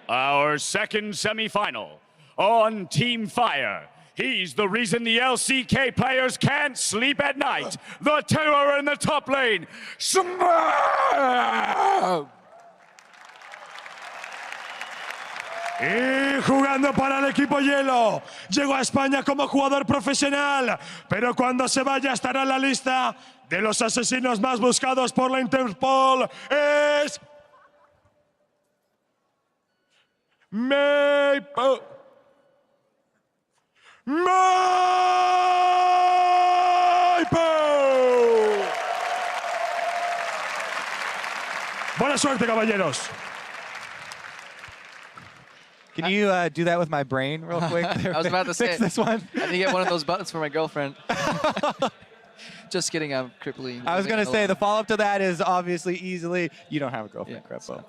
our second semifinal on Team Fire. He's the reason the LCK players can't sleep at night. The terror in the top lane, Smeb! Y jugando para el equipo hielo. Llegó a España como jugador profesional, pero cuando se vaya estará en la lista de los asesinos más buscados por la Interpol. Es Maple. Buena suerte, caballeros. Can you do that with my brain real quick? I was about to say, fix this one. I need to get one of those buttons for my girlfriend. Just kidding, I'm crippling. I was going to say, the follow-up to that is obviously easily, you don't have a girlfriend, Krepo. So.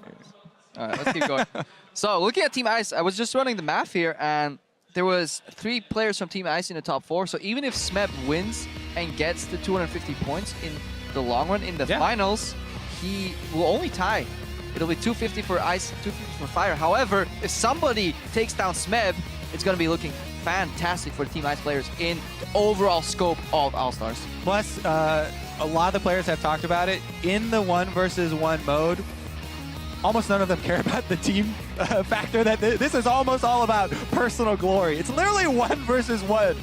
All right, let's keep going. So looking at Team Ice, I was just running the math here, and there was 3 players from Team Ice in the top 4. So even if Smeb wins and gets the 250 points in the long run in the finals, he will only tie. It'll be 250 for Ice, 250 for Fire. However, if somebody takes down Smeb, it's going to be looking fantastic for the Team Ice players in the overall scope of All-Stars. Plus, a lot of the players have talked about it. In the 1 versus 1 mode, almost none of them care about the team factor. That this is almost all about personal glory. It's literally 1 versus 1.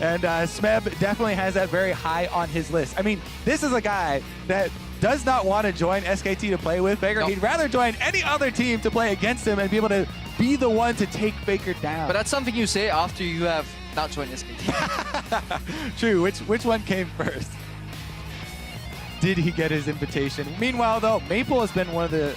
And Smeb definitely has that very high on his list. I mean, this is a guy that does not want to join SKT to play with Faker. Nope. He'd rather join any other team to play against him and be able to be the one to take Faker down. But that's something you say after you have not joined SKT. True. Which one came first? Did he get his invitation? Meanwhile, though, Maple has been one of the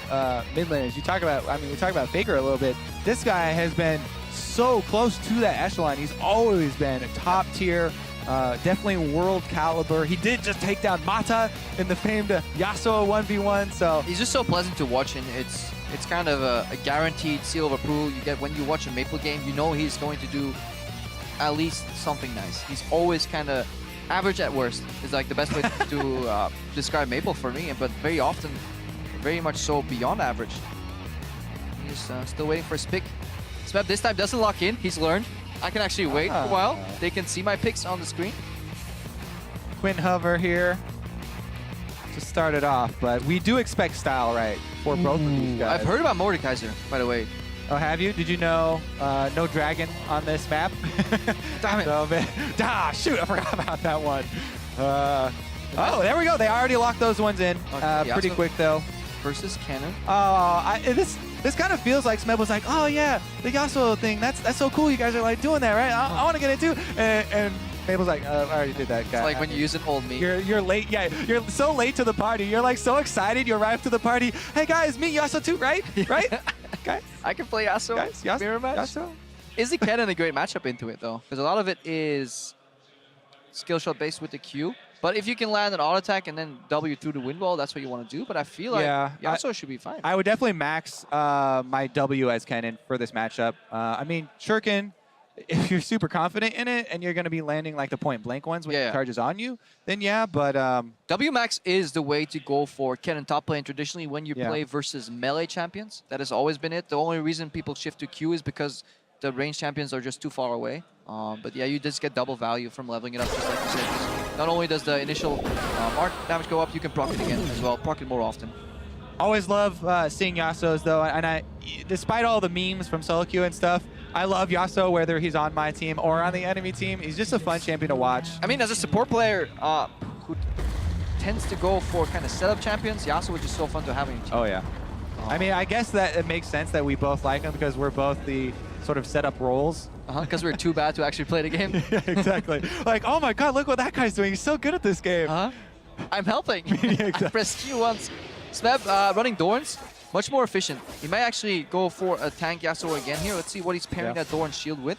mid laners. You talk about, I mean, we talk about Faker a little bit. This guy has been so close to that echelon. He's always been a top tier, definitely world caliber. He did just take down Mata in the famed Yasuo 1v1. So he's just so pleasant to watch, and it's kind of a guaranteed seal of approval you get when you watch a Maple game. You know he's going to do at least something nice. He's always kind of average at worst is like the best way to describe Maple for me, but very often, very much so beyond average. He's still waiting for his pick. Smeb this time doesn't lock in. He's learned. I can actually wait for a while. They can see my picks on the screen. Quinn Hover here to start it off, but we do expect style, right, for both of these guys. I've heard about Mordekaiser, by the way. Oh, have you? Did you know no dragon on this map? Damn it. So, shoot, I forgot about that one. Oh, there we go. They already locked those ones in pretty quick, though. Versus Kennen. Oh, this kind of feels like Smeb was like, oh, yeah, the Yasuo thing, that's so cool. You guys are like doing that, right? I want to get it, too. And Mabel's like, I already did that, guy. It's like when you use an old me. You're late. Yeah, you're so late to the party. You're like so excited. You arrive to the party. Hey, guys, me Yasuo too, right? Right? Guys, I can play Yasuo. Guys, Mirror match. Yasuo. Is the Kennen a great matchup into it, though? Because a lot of it is skill shot based with the Q. But if you can land an auto attack and then W through the wind wall, that's what you want to do. But I feel like Yasuo should be fine. I would definitely max my W as Kennen for this matchup. I mean, Shuriken, if you're super confident in it and you're going to be landing like the point blank ones when it charges on you, then but W max is the way to go for Kennen top lane traditionally when you play versus melee champions. That has always been it. The only reason people shift to Q is because the range champions are just too far away. But yeah, you just get double value from leveling it up, just like you said. Not only does the initial mark damage go up, you can proc it again as well, proc it more often. Always love seeing Yasuo's, though, and despite all the memes from solo queue and stuff, I love Yasuo whether he's on my team or on the enemy team. He's just a fun champion to watch. I mean, as a support player who tends to go for kind of setup champions, Yasuo is just so fun to have on your team. Oh, yeah. I mean, I guess that it makes sense that we both like him because we're both the sort of setup roles. Because we're too bad to actually play the game. Yeah, exactly. Like, oh my god, look what that guy's doing. He's so good at this game. I'm helping. Exactly. I pressed Q once. Smeb running Dorns, much more efficient. He might actually go for a tank Yasuo again here. Let's see what he's pairing that Dorn shield with.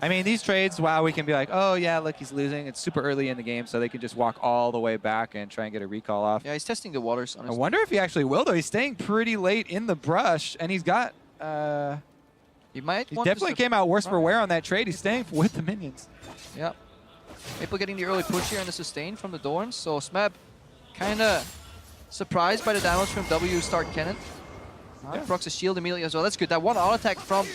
I mean, these trades, wow, we can be like, oh yeah, look, he's losing. It's super early in the game, so they can just walk all the way back and try and get a recall off. Yeah, he's testing the waters, honestly. I wonder if he actually will, though. He's staying pretty late in the brush, and he's got... he definitely came out worse for wear on that trade. He's staying with the minions. Yep. Maple getting the early push here and the sustain from the Dorns. So Smeb kind of surprised by the damage from W start Kennen. Procs a shield immediately as well. That's good. That one auto attack from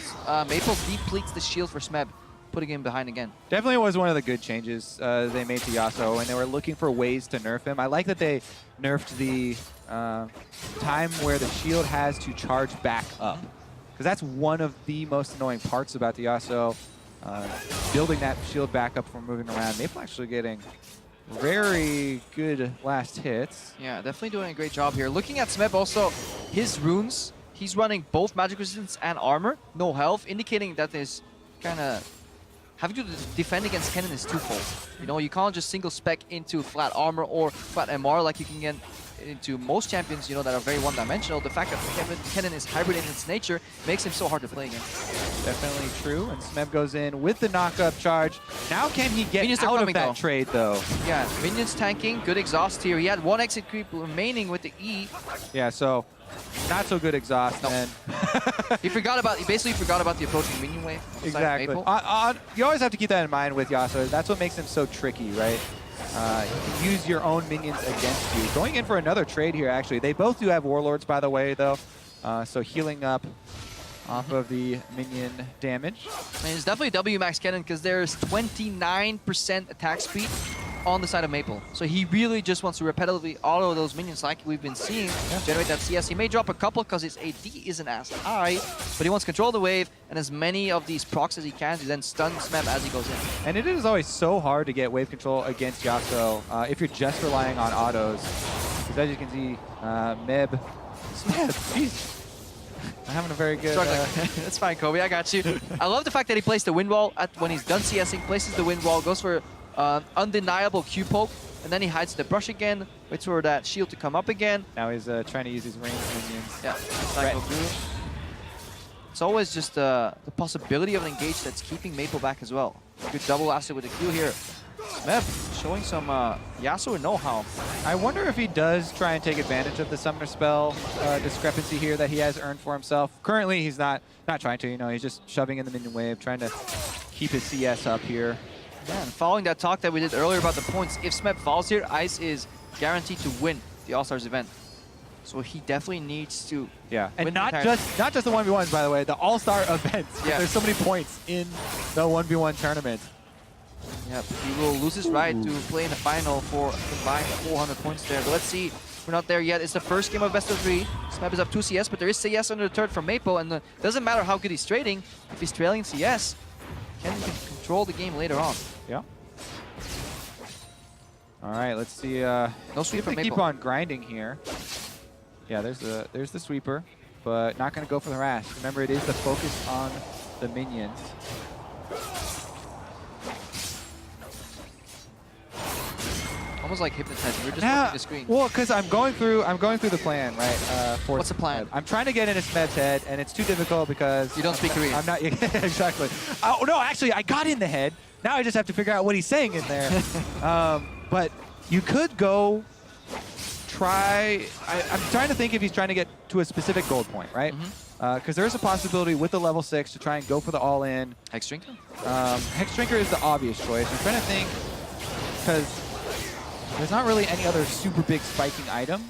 Maple depletes the shield for Smeb, putting him behind again. Definitely was one of the good changes they made to Yasuo when they were looking for ways to nerf him. I like that they nerfed the time where the shield has to charge back up. Because that's one of the most annoying parts about the Yasuo. Building that shield back up from moving around. Maple actually getting very good last hits. Yeah, definitely doing a great job here. Looking at Smeb also, his runes, he's running both magic resistance and armor, no health, indicating that his kind of having to defend against Kennen is twofold. You know, you can't just single spec into flat armor or flat MR like you can get into most champions, you know, that are very one-dimensional. The fact that Kennen is hybrid in its nature makes him so hard to play against. Definitely true, and Smeb goes in with the knock-up charge. Now can he get Minions are out coming, of that though. trade, though? Yeah, minions tanking, good exhaust here. He had one exit creep remaining with the E. Yeah, so not so good exhaust, Nope. and He basically forgot about the approaching minion wave. on the side of exactly. Maple. You always have to keep that in mind with Yasuo. That's what makes him so tricky, right? You can use your own minions against you. Going in for another trade here, actually. They both do have Warlords, by the way, though. So healing up off of the minion damage. And it's definitely W max Kennen because there's 29% attack speed on the side of Maple. So he really just wants to repetitively auto those minions like we've been seeing, generate that CS. He may drop a couple because his AD isn't as high, but he wants to control the wave and as many of these procs as he can to then stun Smeb as he goes in. And it is always so hard to get wave control against Yasuo if you're just relying on autos. Because as you can see, Smeb, he's having a very good... That's fine, Kobe, I got you. I love the fact that he plays the wind wall when he's done CSing, places the wind wall, goes for undeniable Q poke, and then he hides the brush again, waits for that shield to come up again. Now he's trying to use his ranged minions. Yeah, cycle through. It's always just the possibility of an engage that's keeping Maple back as well. Good double asset with the Q here. Smeb showing some Yasuo know-how. I wonder if he does try and take advantage of the summoner spell discrepancy here that he has earned for himself. Currently, he's not trying to. You know, he's just shoving in the minion wave, trying to keep his CS up here. Yeah, and following that talk that we did earlier about the points, if Smeb falls here, Ice is guaranteed to win the All-Stars event. So he definitely needs to and not just the 1v1s, by the way, the All-Star events. Yeah. There's so many points in the 1v1 tournament. Yep, he will lose his right to play in the final for a combined 400 points there. But let's see, we're not there yet. It's the first game of best of 3. Smeb is up 2 CS, but there is CS under the turret from Maple, and it doesn't matter how good he's trading. If he's trailing CS, Kennen can control the game later on. Yeah. All right, let's see. No sweep from Keep Maple. on grinding here. Yeah, there's the sweeper, but not going to go for the rash. Remember, it is the focus on the minions. Almost like hypnotizing. We're just watching the screen. Well, because I'm going through the plan, right? What's the plan? I'm trying to get into Smeb's head, and it's too difficult because You don't speak Korean. I'm not exactly. Oh no, actually, I got in the head. Now I just have to figure out what he's saying in there. But you could go try. I'm trying to think if he's trying to get to a specific gold point, right? Because there is a possibility with the level 6 to try and go for the all-in. Hex Drinker? Hex Drinker is the obvious choice. I'm trying to think because there's not really any other super big spiking item.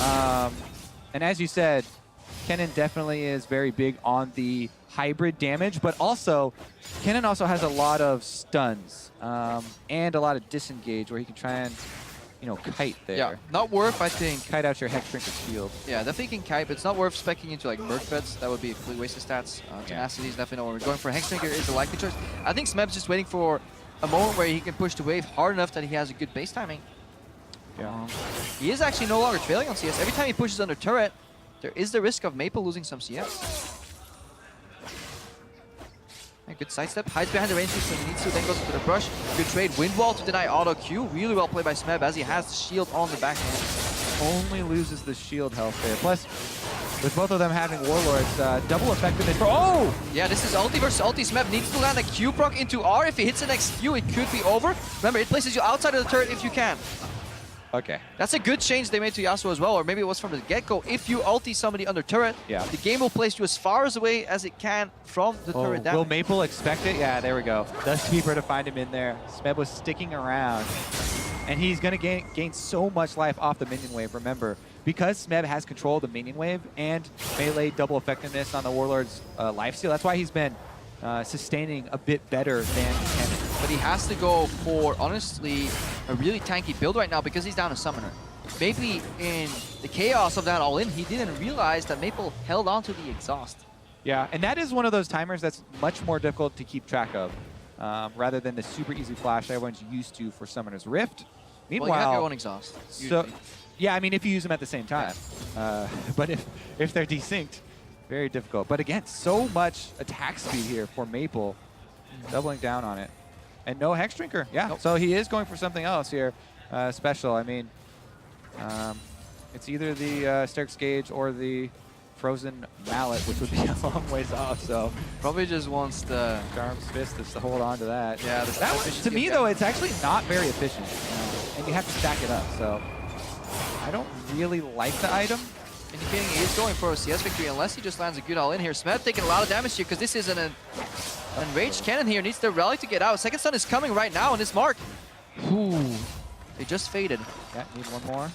And as you said, Kennen definitely is very big on the hybrid damage, but also Kennen also has a lot of stuns and a lot of disengage where he can try and, you know, kite there. Yeah, not worth, I think. Kite out your Hex Drinker shield. Yeah, definitely can kite, but it's not worth speccing into like Merc Beds. That would be a complete waste of stats. Tenacity is definitely not what we're going for. Hex Drinker is the likely choice. I think Smeb's just waiting for a moment where he can push the wave hard enough that he has a good base timing. Yeah. He is actually no longer trailing on CS. Every time he pushes under turret, there is the risk of Maple losing some CS. A good sidestep, hides behind the range when he needs to, then goes for the brush. Good trade, wind wall to deny auto Q. Really well played by Smeb as he has the shield on the backhand. Only loses the shield health there. Plus, with both of them having Warlords, double effectiveness for... Oh! Yeah, this is ulti versus ulti. Smeb needs to land a Q proc into R. If he hits the next Q, it could be over. Remember, it places you outside of the turret if you can. Okay. That's a good change they made to Yasuo as well, or maybe it was from the get-go. If you ulti somebody under turret, the game will place you as far away as it can from the turret down. Will Maple expect it? Yeah, there we go. The sweeper to find him in there. Smeb was sticking around. And he's going to gain so much life off the minion wave. Remember, because Smeb has control of the minion wave and melee double effectiveness on the Warlord's lifesteal, that's why he's been sustaining a bit better than Kennen. But he has to go for, honestly, a really tanky build right now because he's down a summoner. Maybe in the chaos of that all-in, he didn't realize that Maple held on to the exhaust. Yeah, and that is one of those timers that's much more difficult to keep track of, rather than the super easy flash everyone's used to for Summoner's Rift. Meanwhile, well, you have your own exhaust. So, yeah, I mean, if you use them at the same time. But if they're desynced, very difficult. But again, so much attack speed here for Maple, doubling down on it. And no Hex Drinker, yeah. Nope. So he is going for something else here, special. I mean, it's either the Sterk's Gauge or the Frozen Mallet, which would be a long ways off, so. Probably just wants the Charm's Fist to hold on to that. Yeah, that one, to me, though, it's actually not very efficient. And you have to stack it up, so. I don't really like the item. Indicating he is going for a CS victory unless he just lands a good all-in here. Smeb taking a lot of damage here because this is an enraged Kennen here. Needs the Relic to get out. Second stun is coming right now on this mark. Ooh, they just faded. Yeah, need one more.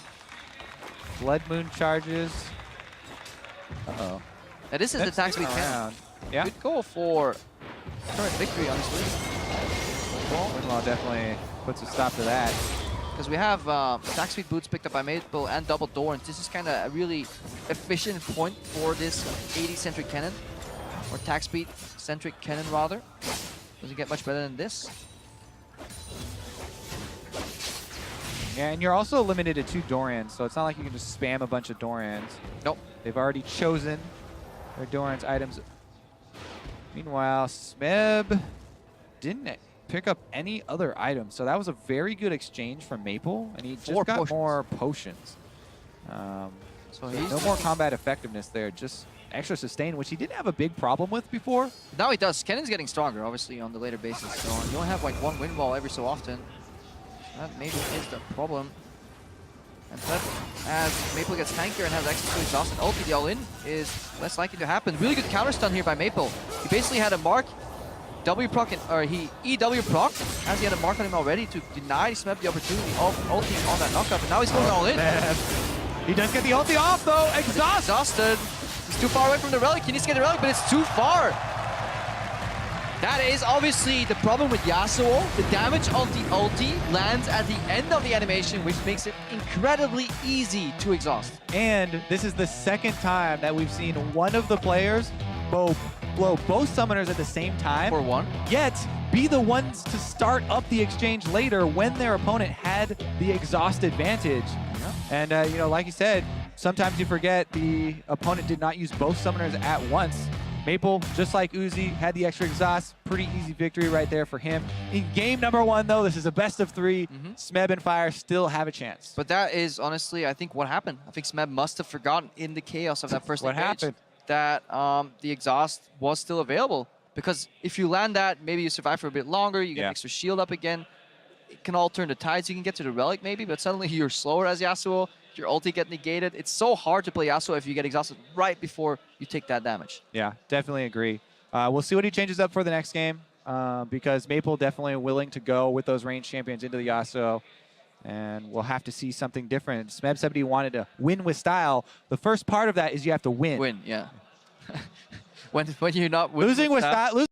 Blood Moon charges. Uh-oh. Now this is the attack speed Kennen. Yeah. Good goal for current victory, honestly. Winlaw definitely puts a stop to that. Because we have attack speed boots picked up by Maple and double door, and this is kind of a really efficient point for this 80-centric Kennen, or attack speed centric Kennen rather. Doesn't get much better than this. Yeah, and you're also limited to 2 Dorans, so it's not like you can just spam a bunch of Dorans. Nope. They've already chosen their Doran's items. Meanwhile, Smeb didn't pick up any other items, so that was a very good exchange from Maple, and he just got more potions. So he's no more combat effectiveness there, just extra sustain, which he didn't have a big problem with before. Now he does. Kennen's getting stronger, obviously, on the later basis. So you only have like one win wall every so often. That maybe is the problem. And but as Maple gets tankier and has access to exhaust and ulti, the all-in is less likely to happen. Really good counter stun here by Maple. He basically had a mark, W proc, or he EW proc, as he had a mark on him already to deny Smeb the opportunity of ulting on that knockup, and now he's going all in. Man. He does get the ulti off though, Exhausted. He's too far away from the relic. He needs to get the relic, but it's too far. That is obviously the problem with Yasuo. The damage of the ulti lands at the end of the animation, which makes it incredibly easy to exhaust. And this is the second time that we've seen one of the players blow both summoners at the same time. For one. Yet be the ones to start up the exchange later when their opponent had the exhaust advantage. Yeah. And you know, like you said, sometimes you forget the opponent did not use both summoners at once. Maple, just like Uzi, had the extra exhaust. Pretty easy victory right there for him. In game number 1, though, this is a best of 3. Smeb and Fire still have a chance. But that is honestly, I think, what happened. I think Smeb must have forgotten in the chaos of that first What happened? That the exhaust was still available. Because if you land that, maybe you survive for a bit longer, you get an extra shield up again. It can all turn the tides. You can get to the relic maybe, but suddenly you're slower as Yasuo. Your ulti get negated. It's so hard to play Yasuo if you get exhausted right before you take that damage. Yeah, definitely agree. We'll see what he changes up for the next game, because Maple definitely willing to go with those range champions into the Yasuo, and we'll have to see something different. Smeb said he wanted to win with style. The first part of that is you have to win. Win, yeah. when you're not losing with style.